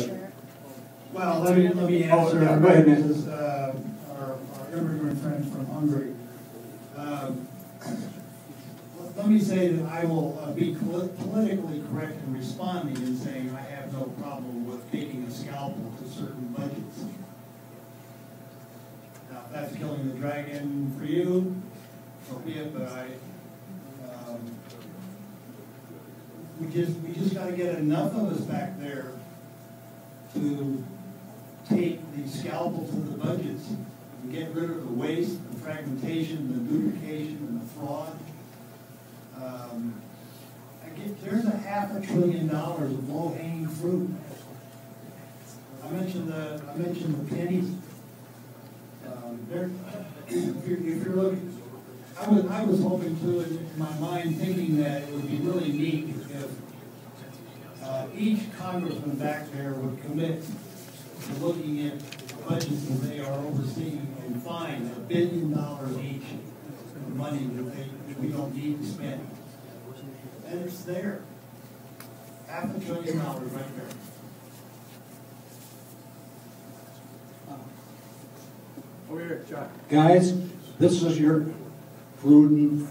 question. Well, let me answer. Oh, yeah, go ahead, man. This is our immigrant friend from Hungary. Let me say that I will be politically correct in responding and saying I have no problem with taking a scalpel to certain budgets. Now, if that's killing the dragon for you, so be it, but we just got to get enough of us back there to take the scalpel to the budgets and get rid of the waste, the fragmentation, the duplication, and the fraud. There's a $500 billion of low-hanging fruit. I mentioned the pennies. If you're looking, I was hoping to, in my mind, thinking that it would be really neat if each congressman back there would commit to looking at the budgets that they are overseeing and find $1 billion each of money that we don't need to spend. And it's there. $500 billion right there. Over here, John. Guys, this is your prudent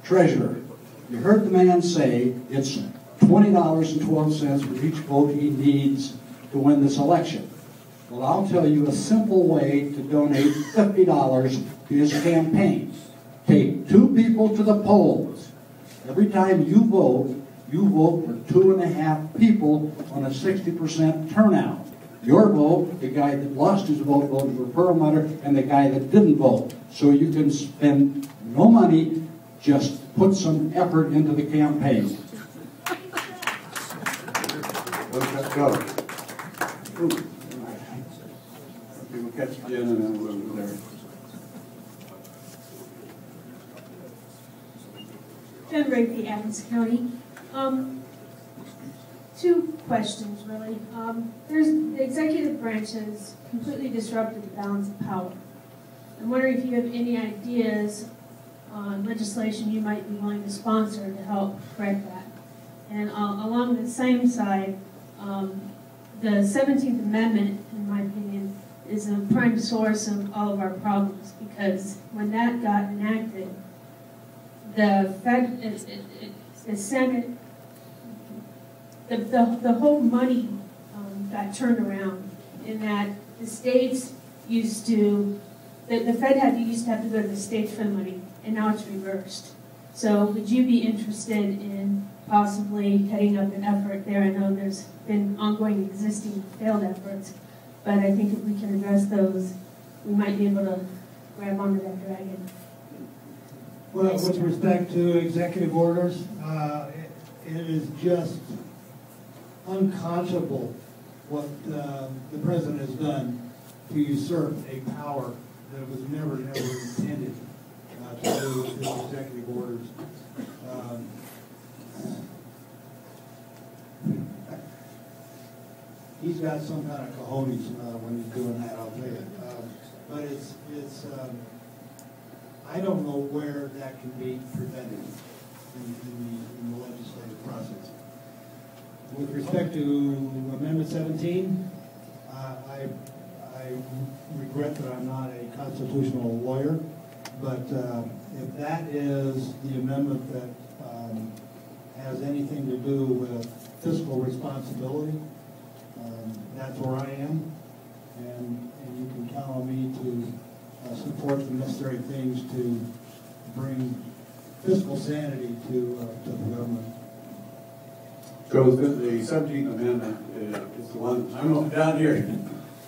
treasurer. You heard the man say it's $20.12 for each vote he needs to win this election. Well, I'll tell you a simple way to donate $50 to his campaign. Take 2 people to the polls. Every time you vote for 2.5 people on a 60% turnout. Your vote, the guy that lost his vote voted for Perlmutter, and the guy that didn't vote. So you can spend no money, just put some effort into the campaign. Let's go. Okay, we'll catch Jen and then we'll go there. Jen Rigby, Adams County. 2 questions, really. The executive branch has completely disrupted the balance of power. I'm wondering if you have any ideas on legislation you might be willing to sponsor to help correct that. And along the same side, the 17th Amendment, in my opinion, is a prime source of all of our problems, because when that got enacted, the Senate, the whole money got turned around, in that the states used to, the Fed used to have to go to the states for the money, and now it's reversed. So would you be interested in possibly heading up an effort there? I know there's been ongoing existing failed efforts, but I think if we can address those, we might be able to grab onto that dragon. Well, with respect to executive orders, it is just unconscionable what the president has done to usurp a power that was never intended to do with his executive orders. He's got some kind of cojones when he's doing that, I'll tell you. But it's I don't know where that can be prevented in the legislative process. With respect to Amendment 17, I regret that I'm not a constitutional lawyer, but if that is the amendment that has anything to do with fiscal responsibility, that's where I am, and you can count on me to support the necessary things to bring fiscal sanity to the government. So the 17th Amendment is the one, I'm down here.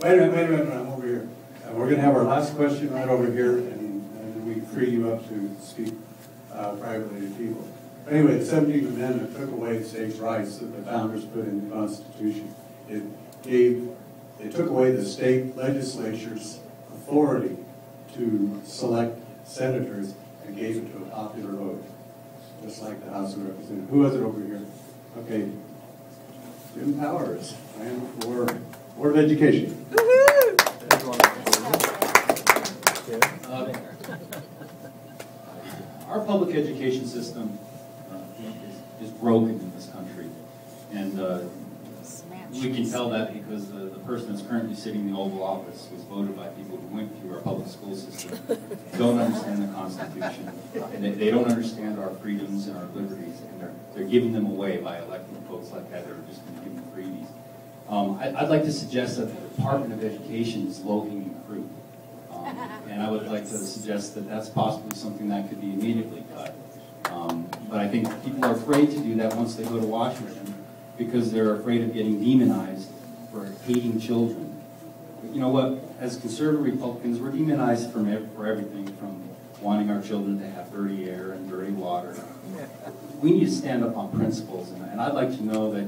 Wait a minute, I'm over here. We're going to have our last question right over here, and we free you up to speak privately to people. Anyway, the 17th Amendment took away the states' rights that the founders put in the Constitution. It took away the state legislature's authority to select senators and gave it to a popular vote, just like the House of Representatives. Who has it over here? Okay, Jim Powers, I am for Board of Education. Our public education system is broken in this country, and We can tell that because the person that's currently sitting in the Oval Office was voted by people who went through our public school system, don't understand the Constitution, and they don't understand our freedoms and our liberties, and they're giving them away by electing folks like that that are just going to give them freebies. I'd like to suggest that the Department of Education is low-hanging fruit, and I would like to suggest that that's possibly something that could be immediately cut. But I think people are afraid to do that once they go to Washington because they're afraid of getting demonized for hating children. But you know what? As conservative Republicans, we're demonized for everything from wanting our children to have dirty air and dirty water. We need to stand up on principles, and I'd like to know that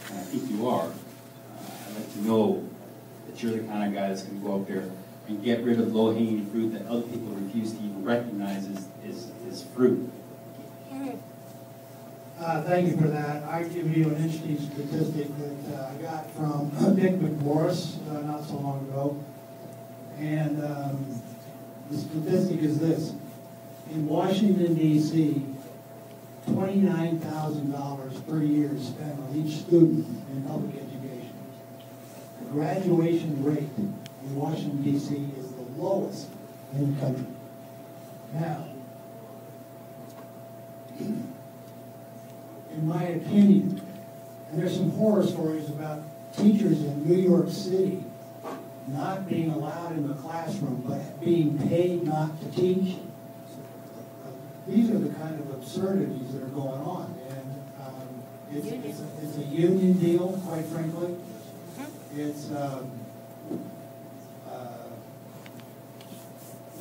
and I think you are, I'd like to know that you're the kind of guy that's going to go up there and get rid of low-hanging fruit that other people refuse to even recognize as fruit. Thank you for that. I give you an interesting statistic that I got from Dick McMorris not so long ago. And the statistic is this. In Washington, D.C., $29,000 per year is spent on each student in public education. The graduation rate in Washington, D.C. is the lowest in the country. Now, in my opinion, and there's some horror stories about teachers in New York City not being allowed in the classroom but being paid not to teach. These are the kind of absurdities that are going on, and it's a union deal, quite frankly. It's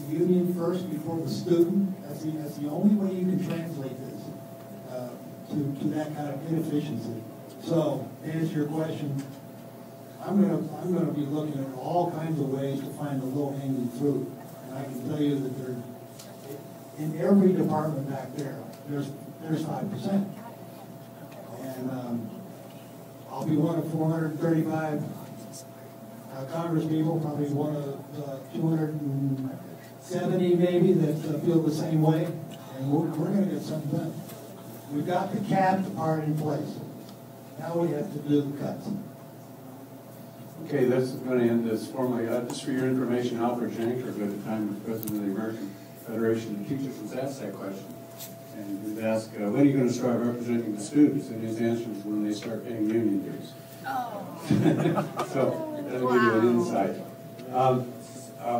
union first before the student. That's the only way you can translate this to that kind of inefficiency. So, to answer your question, I'm gonna be looking at all kinds of ways to find the low-hanging fruit, and I can tell you that there's in every department back there, there's 5%. And I'll be one of 435 Congress people, probably one of 270 maybe that feel the same way, and we're going to get something done. We've got the cap part in place. Now we have to do the cuts. Okay, that's going to end this formally. Just for your information, Alfred Janker, at the time was president of the American Federation of Teachers, was asked that question. And he was asked, when are you going to start representing the students? And his answer was when they start paying union dues. Oh. So that'll give you an insight.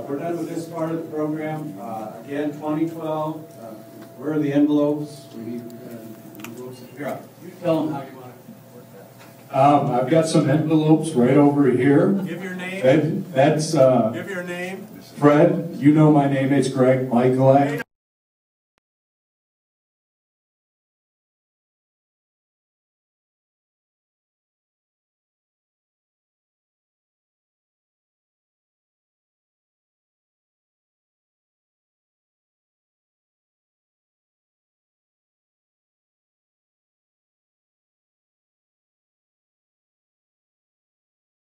We're done with this part of the program. Again, 2012, where are the envelopes? We need envelopes. Here, you tell them how you want to work that. I've got some envelopes right over here. Give your name. That's Give your name. Fred. You know my name. It's Greg Michaelak.